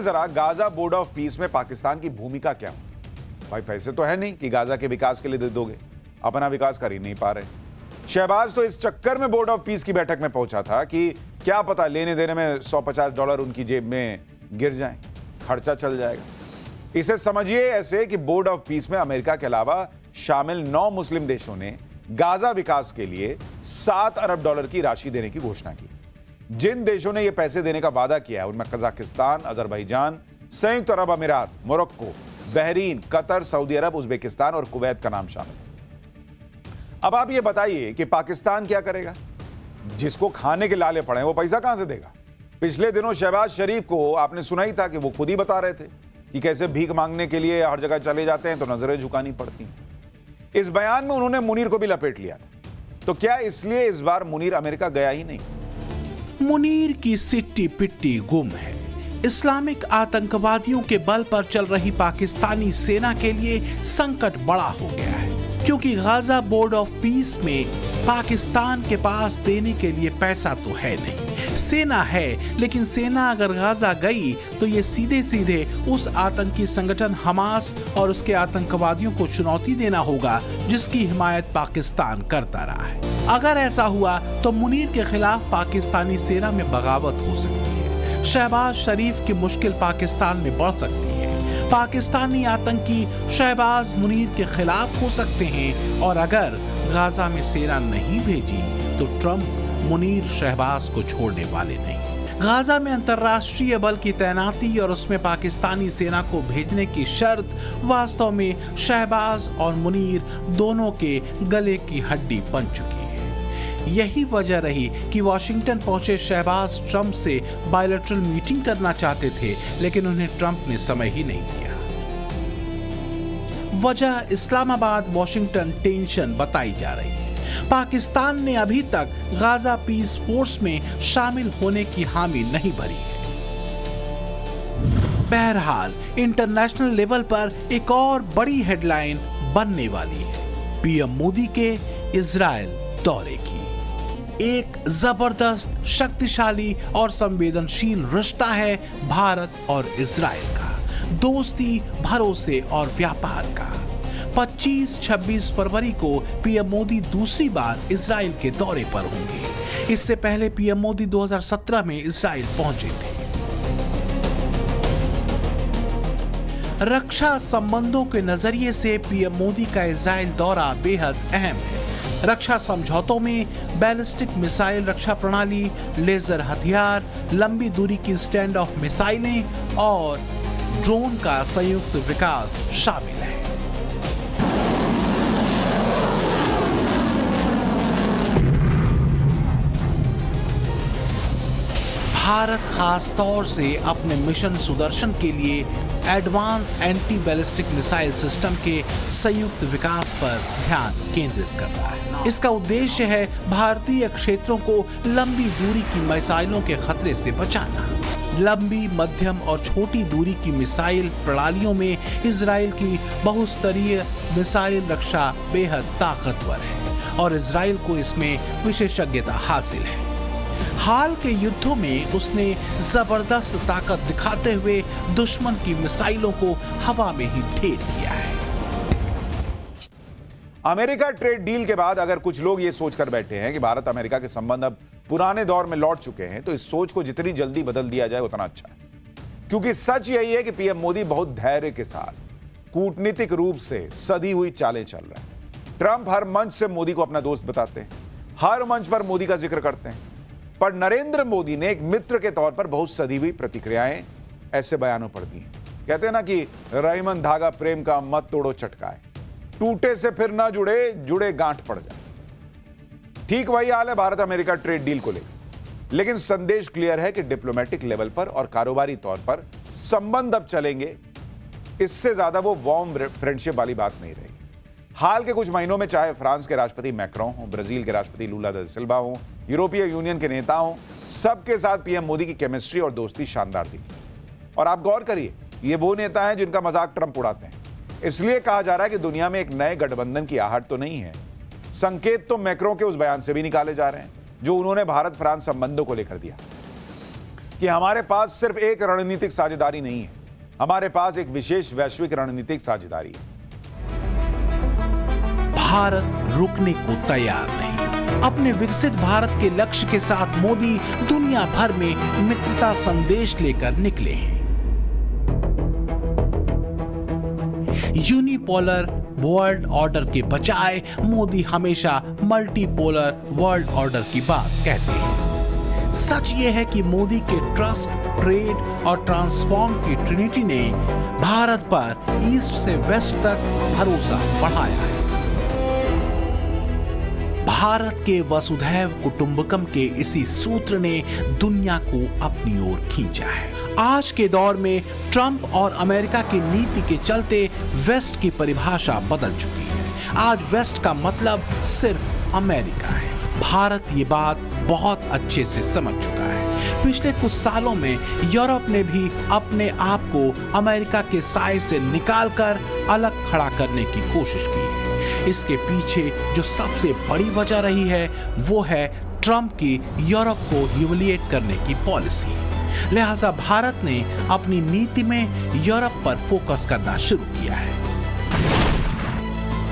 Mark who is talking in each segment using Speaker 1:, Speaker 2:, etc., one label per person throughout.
Speaker 1: जरा Gaza board of peace में पाकिस्तान की भूमिका क्या हो? भाई पैसे तो है नहीं कि गाजा के विकास के लिए दे दोगे, अपना विकास कर ही नहीं पा रहे। शहबाज तो इस चक्कर में बोर्ड ऑफ पीस की बैठक में पहुंचा था कि क्या पता लेने देने में $150 उनकी जेब में गिर जाएं, खर्चा चल जाएगा। इसे समझिए ऐसे कि बोर्ड ऑफ पीस में अमेरिका के अलावा शामिल 9 मुस्लिम देशों ने गाजा विकास के लिए $7 अरब की राशि देने की घोषणा की। जिन देशों ने यह पैसे देने का वादा किया है उनमें कजाकिस्तान, अजरबैजान, संयुक्त अरब अमीरात, मोरक्को, बहरीन, कतर, सऊदी अरब, उज्बेकिस्तान और कुवैत का नाम शामिल है। अब आप ये बताइए कि पाकिस्तान क्या करेगा? जिसको खाने के लाले पड़े वो पैसा कहां से देगा? पिछले दिनों शहबाज शरीफ को आपने सुना ही था कि वो खुद ही बता रहे थे कि कैसे भीख मांगने के लिए हर जगह चले जाते हैं तो नजरें झुकानी पड़ती हैं। इस बयान में उन्होंने मुनीर को भी लपेट लिया था। तो क्या इसलिए इस बार मुनीर अमेरिका गया ही नहीं?
Speaker 2: मुनीर की सिट्टी पिट्टी गुम है। इस्लामिक आतंकवादियों के बल पर चल रही पाकिस्तानी सेना के लिए संकट बड़ा हो गया है, क्योंकि गाजा बोर्ड ऑफ पीस में पाकिस्तान के पास देने के लिए पैसा तो है नहीं। सेना है, लेकिन सेना अगर गाजा गई तो ये सीधे सीधे उस आतंकी संगठन हमास और उसके आतंकवादियों को चुनौती देना होगा जिसकी हिमायत पाकिस्तान करता रहा है। अगर ऐसा हुआ तो मुनीर के खिलाफ पाकिस्तानी सेना में बगावत हो सकती है। शहबाज शरीफ की मुश्किल पाकिस्तान में बढ़ सकती है। पाकिस्तानी आतंकी शहबाज मुनीर के खिलाफ हो सकते हैं और अगर गाजा में सेना नहीं भेजी तो ट्रंप मुनीर शहबाज को छोड़ने वाले नहीं। गाजा में अंतर्राष्ट्रीय बल की तैनाती और उसमें पाकिस्तानी सेना को भेजने की शर्त वास्तव में शहबाज और मुनीर दोनों के गले की हड्डी बन चुकी है। यही वजह रही कि वॉशिंगटन पहुंचे शहबाज ट्रंप से बायलैटरल मीटिंग करना चाहते थे, लेकिन उन्हें ट्रंप ने समय ही नहीं दिया। वजह इस्लामाबाद वॉशिंगटन टेंशन बताई जा रही है। पाकिस्तान ने अभी तक गाजा पीस फोर्स में शामिल होने की हामी नहीं भरी है। बहरहाल इंटरनेशनल लेवल पर एक और बड़ी हेडलाइन बनने वाली है पीएम मोदी के इजराइल दौरे की। एक जबरदस्त, शक्तिशाली और संवेदनशील रिश्ता है भारत और इजराइल का, दोस्ती, भरोसे और व्यापार का। 25-26 फरवरी को पीएम मोदी दूसरी बार इजराइल के दौरे पर होंगे। इससे पहले पीएम मोदी 2017 में इजराइल पहुंचे थे। रक्षा संबंधों के नजरिए से पीएम मोदी का इजराइल दौरा बेहद अहम है। रक्षा समझौतों में बैलिस्टिक मिसाइल रक्षा प्रणाली, लेजर हथियार, लंबी दूरी की स्टैंड ऑफ मिसाइलें और ड्रोन का संयुक्त विकास शामिल है। भारत खास तौर से अपने मिशन सुदर्शन के लिए advance anti ballistic missile system के संयुक्त विकास पर ध्यान केंद्रित कर रहा है। इसका उद्देश्य है भारतीय क्षेत्रों को लंबी दूरी की मिसाइलों के खतरे से बचाना। लंबी, मध्यम और छोटी दूरी की मिसाइल प्रणालियों में इजराइल की बहुस्तरीय मिसाइल रक्षा बेहद ताकतवर है और इजराइल को इसमें विशेषज्ञता हासिल है। हाल के युद्धों में उसने जबरदस्त ताकत दिखाते हुए दुश्मन की मिसाइलों को हवा में ही ढेर किया है।
Speaker 1: अमेरिका ट्रेड डील के बाद अगर कुछ लोग ये सोचकर बैठे हैं कि भारत अमेरिका के संबंध अब पुराने दौर में लौट चुके हैं, तो इस सोच को जितनी जल्दी बदल दिया जाए उतना अच्छा है। क्योंकि सच यही है कि पीएम मोदी बहुत धैर्य के साथ कूटनीतिक रूप से सधी हुई चालें चल रहे हैं। ट्रंप हर मंच से मोदी को अपना दोस्त बताते हैं, हर मंच पर मोदी का जिक्र करते हैं, पर नरेंद्र मोदी ने एक मित्र के तौर पर बहुत सधी हुई प्रतिक्रियाएं ऐसे बयानों पर दी। कहते हैं ना कि रहीमन धागा प्रेम का मत तोड़ो चटकाए, टूटे से फिर ना जुड़े, जुड़े गांठ पड़ जाए। ठीक वही हाल है भारत अमेरिका ट्रेड डील को लेकर, लेकिन संदेश क्लियर है कि डिप्लोमेटिक लेवल पर और कारोबारी तौर पर संबंध अब चलेंगे। इससे ज्यादा वो वार्म फ्रेंडशिप वाली बात नहीं रहेगी। हाल के कुछ महीनों में चाहे फ्रांस के राष्ट्रपति मैक्रों हो, ब्राजील के राष्ट्रपति लूला दा सिल्वा हो, यूरोपीय यूनियन के नेता हो, सबके साथ पीएम मोदी की केमिस्ट्री और दोस्ती शानदार दिखी। और आप गौर करिए, ये वो नेता हैं जिनका मजाक ट्रंप उड़ाते हैं। इसलिए कहा जा रहा है कि दुनिया में एक नए गठबंधन की आहट तो नहीं है। संकेत तो मैक्रों के उस बयान से भी निकाले जा रहे हैं जो उन्होंने भारत फ्रांस संबंधों को लेकर दिया। कि हमारे पास सिर्फ एक रणनीतिक साझेदारी नहीं है, हमारे पास एक विशेष वैश्विक रणनीतिक साझेदारी है।
Speaker 2: भारत रुकने को तैयार नहीं। अपने विकसित भारत के लक्ष्य के साथ मोदी दुनिया भर में मित्रता संदेश लेकर निकले हैं। यूनिपोलर वर्ल्ड ऑर्डर के बजाय मोदी हमेशा मल्टीपोलर वर्ल्ड ऑर्डर की बात कहते हैं। सच ये है कि मोदी के ट्रस्ट, ट्रेड और ट्रांसफॉर्म की ट्रिनिटी ने भारत पर ईस्ट से वेस्ट तक भरोसा बढ़ाया है। भारत के वसुधैव कुटुंबकम के इसी सूत्र ने दुनिया को अपनी ओर खींचा है। आज के दौर में ट्रंप और अमेरिका की नीति के चलते वेस्ट की परिभाषा बदल चुकी है। आज वेस्ट का मतलब सिर्फ अमेरिका है। भारत ये बात बहुत अच्छे से समझ चुका है। पिछले कुछ सालों में यूरोप ने भी अपने आप को अमेरिका के साए से निकालकर अलग खड़ा करने की कोशिश की है। इसके पीछे जो सबसे बड़ी वजह रही है वो है ट्रंप की यूरोप को ह्यूमिलिएट करने की पॉलिसी। लिहाजा भारत ने अपनी नीति में यूरोप पर फोकस करना शुरू किया है।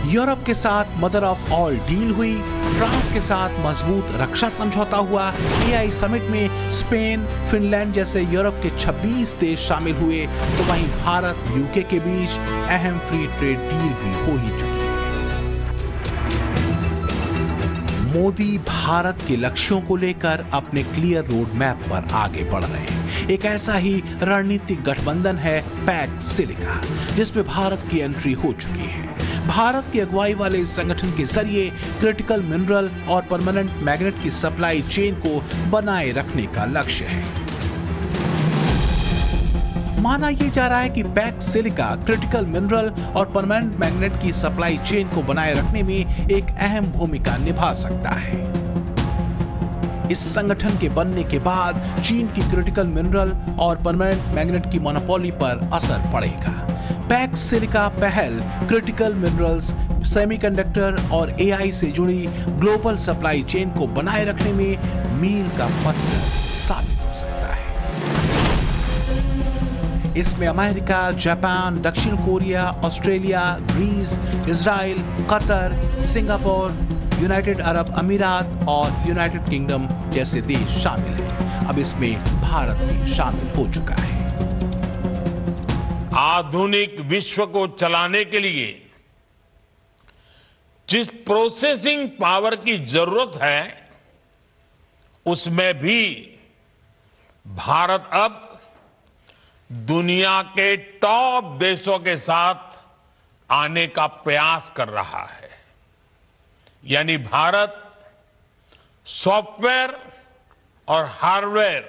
Speaker 2: यूरोप के साथ मदर ऑफ ऑल डील हुई, फ्रांस के साथ मजबूत रक्षा समझौता हुआ, एआई समिट में स्पेन, फिनलैंड जैसे यूरोप के 26 देश शामिल हुए, तो वहीं भारत यूके के बीच अहम फ्री ट्रेड डील भी हो ही चुकी है। मोदी भारत के लक्ष्यों को लेकर अपने क्लियर रोड मैप पर आगे बढ़ रहे हैं। एक ऐसा ही रणनीतिक गठबंधन है पैक्स सिलिका, जिसमें भारत की एंट्री हो चुकी है। भारत की अगुवाई वाले इस संगठन के जरिए क्रिटिकल मिनरल और परमानेंट मैग्नेट की सप्लाई चेन को बनाए रखने का लक्ष्य है। माना यह जा रहा है कि पैक्स सिलिका क्रिटिकल मिनरल और परमानेंट मैग्नेट की सप्लाई चेन को बनाए रखने में एक अहम भूमिका निभा सकता है। इस संगठन के बनने के बाद चीन की क्रिटिकल मिनरल और परमानेंट मैग्नेट की मोनोपोली पर असर पड़ेगा। पैक्स सिलिका पहल क्रिटिकल मिनरल्स, सेमीकंडक्टर और एआई से जुड़ी ग्लोबल सप्लाई चेन को बनाए रखने में मील का पत्थर साबित हो सकता है। इसमें अमेरिका, जापान, दक्षिण Korea, Australia, Greece, Israel, Qatar, Singapore, United Arab अमीरात और यूनाइटेड किंगडम जैसे देश शामिल हैं। अब इसमें भारत भी शामिल हो चुका है।
Speaker 3: आधुनिक विश्व को चलाने के लिए जिस प्रोसेसिंग पावर की जरूरत है, उसमें भी भारत अब दुनिया के टॉप देशों के साथ आने का प्रयास कर रहा है। यानी भारत सॉफ्टवेयर और हार्डवेयर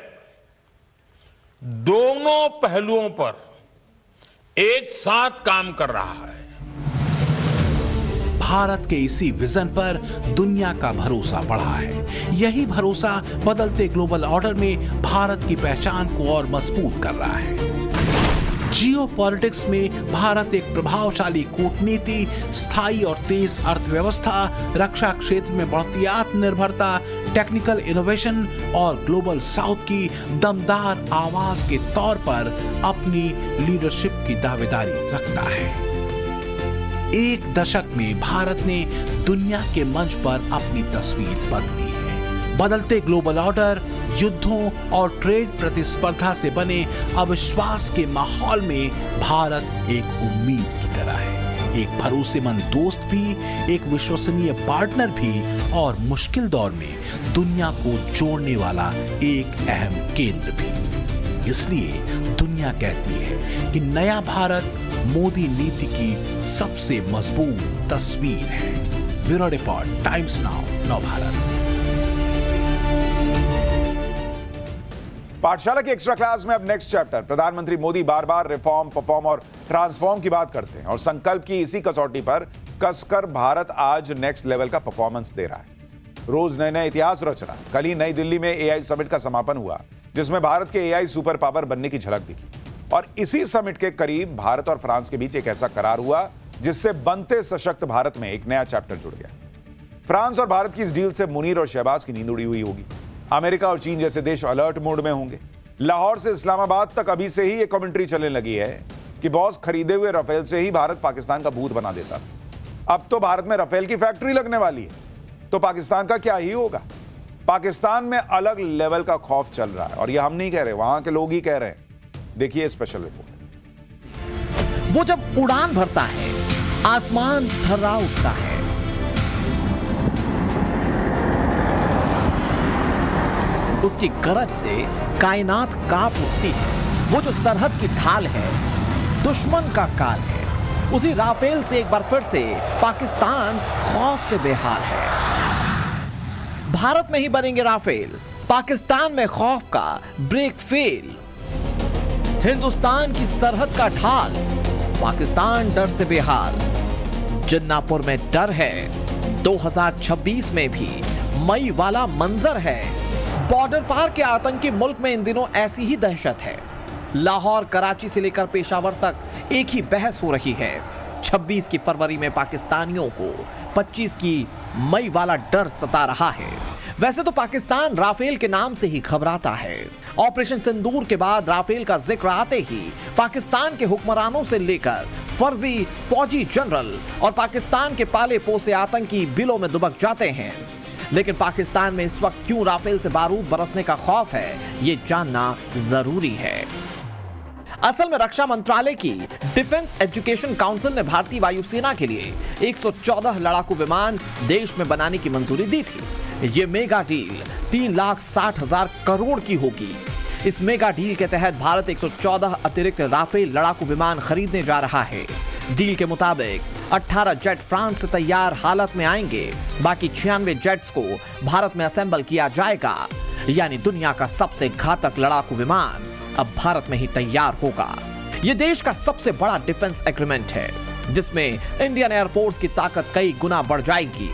Speaker 3: दोनों पहलुओं पर एक साथ काम कर रहा है।
Speaker 2: भारत के इसी विजन पर दुनिया का भरोसा बढ़ा है। यही भरोसा बदलते ग्लोबल ऑर्डर में भारत की पहचान को और मजबूत कर रहा है। जियोपॉलिटिक्स में भारत एक प्रभावशाली कूटनीति, स्थायी और तेज अर्थव्यवस्था, रक्षा क्षेत्र में बढ़ती आत्मनिर्भरता, टेक्निकल इनोवेशन और ग्लोबल साउथ की दमदार आवाज के तौर पर अपनी लीडरशिप की दावेदारी रखता है। एक दशक में भारत ने दुनिया के मंच पर अपनी तस्वीर बदली है। बदलते ग्लोबल ऑर्डर, युद्धों और ट्रेड प्रतिस्पर्धा से बने अविश्वास के माहौल में भारत एक उम्मीद की तरह है, एक भरोसेमंद दोस्त भी, एक विश्वसनीय पार्टनर भी और मुश्किल दौर में दुनिया को जोड़ने वाला एक अहम केंद्र भी। इसलिए दुनिया कहती है कि नया भारत मोदी नीति की सबसे मजबूत तस्वीर है। Bureau report, times now, Navbharat.
Speaker 1: पाठशाला की एक्स्ट्रा क्लास में अब नेक्स्ट चैप्टर। प्रधानमंत्री मोदी बार बार रिफॉर्म, परफॉर्म और ट्रांसफॉर्म की बात करते हैं और संकल्प की इसी कसौटी पर कसकर भारत आज नेक्स्ट लेवल का परफॉर्मेंस दे रहा है। रोज नए नए इतिहास रच रहा है। कल ही नई दिल्ली में एआई समिट का समापन हुआ, जिसमें भारत के एआई सुपर पावर बनने की झलक दिखी। और इसी समिट के करीब भारत और फ्रांस के बीच एक ऐसा करार हुआ जिससे बनते सशक्त भारत में एक नया चैप्टर जुड़ गया। फ्रांस और भारत की इस डील से मुनीर और शहबाज की नींद उड़ी हुई होगी। अमेरिका और चीन जैसे देश अलर्ट मोड में होंगे। लाहौर से इस्लामाबाद तक अभी से ही ये कमेंट्री चलने लगी है कि बॉस खरीदे हुए राफेल से ही भारत पाकिस्तान का भूत बना देता। अब तो भारत में राफेल की फैक्ट्री लगने वाली है, तो पाकिस्तान का क्या ही होगा। पाकिस्तान में अलग लेवल का खौफ चल रहा है और ये हम नहीं कह रहे, वहां के लोग ही कह रहे हैं। देखिए स्पेशल रिपोर्ट।
Speaker 4: वो जब उड़ान भरता है, आसमान थर्रा उठता है। उसकी गरज से कायनात कांप उठती है। वो जो सरहद की ढाल है, दुश्मन का काल है। उसी राफेल से एक बार फिर से पाकिस्तान खौफ से बेहाल है। भारत में ही बनेंगे राफेल, पाकिस्तान में खौफ का ब्रेक फेल। हिंदुस्तान की सरहद का ढाल, पाकिस्तान डर से बेहाल। जिन्नापुर में डर है, 2026 में भी मई वाला मंजर है। बॉर्डर पार के आतंकी मुल्क में इन दिनों ऐसी ही दहशत है। लाहौर, कराची से लेकर पेशावर तक एक ही बहस हो रही है। 26 की फरवरी में पाकिस्तानियों को 25 की मई वाला डर सता रहा है। वैसे तो पाकिस्तान राफेल के नाम से ही घबराता है। ऑपरेशन सिंदूर के बाद राफेल का जिक्र आते ही पाकिस्तान के हुक्मरानों से लेकर फर्जी फौजी जनरल और पाकिस्तान के पाले पोसे आतंकी बिलों में दुबक जाते हैं। लेकिन पाकिस्तान में इस वक्त क्यों राफेल से बारूद बरसने का खौफ है, ये जानना जरूरी है। असल में रक्षा मंत्रालय की डिफेंस एजुकेशन काउंसिल ने भारतीय वायुसेना के लिए 114 लड़ाकू विमान देश में बनाने की मंजूरी दी थी। ये मेगा डील 3,60,000 करोड़ की होगी। इस मेगा डील के तहत भारत 114 अतिरिक्त राफेल लड़ाकू विमान खरीदने जा रहा है। डील के मुताबिक 18 जेट फ्रांस से तैयार हालत में आएंगे। बाकी 96 जेट्स को भारत में असेंबल किया जाएगा। यानी दुनिया का सबसे घातक लड़ाकू विमान अब भारत में ही तैयार होगा। यह देश का सबसे बड़ा डिफेंस एग्रीमेंट है, जिसमें इंडियन एयरफोर्स की ताकत कई गुना बढ़ जाएगी।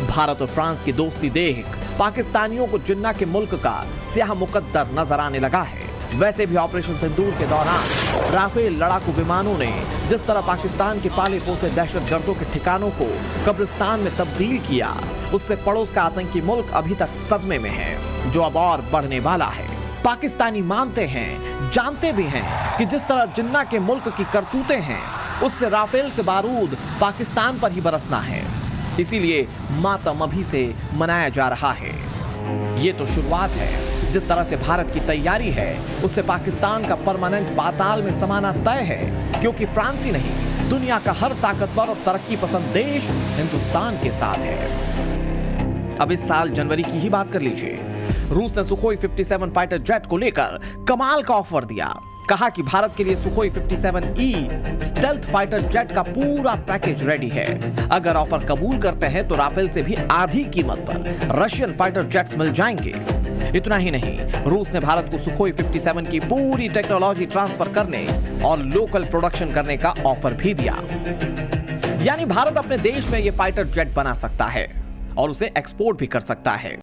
Speaker 4: भारत और फ्रांस की दोस्ती देख पाकिस्तानियों को जिन्ना के मुल्क का स्याह मुकद्दर नजर आने लगा है। वैसे भी ऑपरेशन सिंदूर के दौरान राफेल लड़ाकू विमानों ने जिस तरह पाकिस्तान के पाले पोसे दहशतगर्दों के ठिकानों को कब्रिस्तान में तब्दील किया, उससे पड़ोस का आतंकी मुल्क अभी तक सदमे में है, जो अब और बढ़ने वाला है। पाकिस्तानी मानते हैं, जानते भी हैं कि जिस तरह जिन्ना के मुल्क की करतूतें हैं, उससे राफेल से बारूद पाकिस्तान पर ही बरसना है। इसीलिए मातम अभी से मनाया जा रहा है। ये तो शुरुआत है। जिस तरह से भारत की तैयारी है, उससे पाकिस्तान का परमानेंट पाताल में समाना तय है, क्योंकि फ्रांस ही नहीं, दुनिया का हर ताकतवर और तरक्की पसंद देश हिंदुस्तान के साथ है। अब इस साल जनवरी की ही बात कर लीजिए। रूस ने सुखोई 57 फाइटर जेट को लेकर कमाल का ऑफर दिया। कहा कि भारत के लिए Sukhoi 57E stealth fighter jet का पूरा पैकेज रेडी है। अगर ऑफर कबूल करते हैं तो राफेल से भी आधी कीमत पर रशियन फाइटर जेट्स मिल जाएंगे। इतना ही नहीं, रूस ने भारत को सुखोई 57 की पूरी टेक्नोलॉजी ट्रांसफर करने और लोकल प्रोडक्शन करने का ऑफर भी दिया। यानी भारत अपने देश में यह फाइटर जेट बना सकता है और उसे एक्सपोर्ट भी कर सकता है।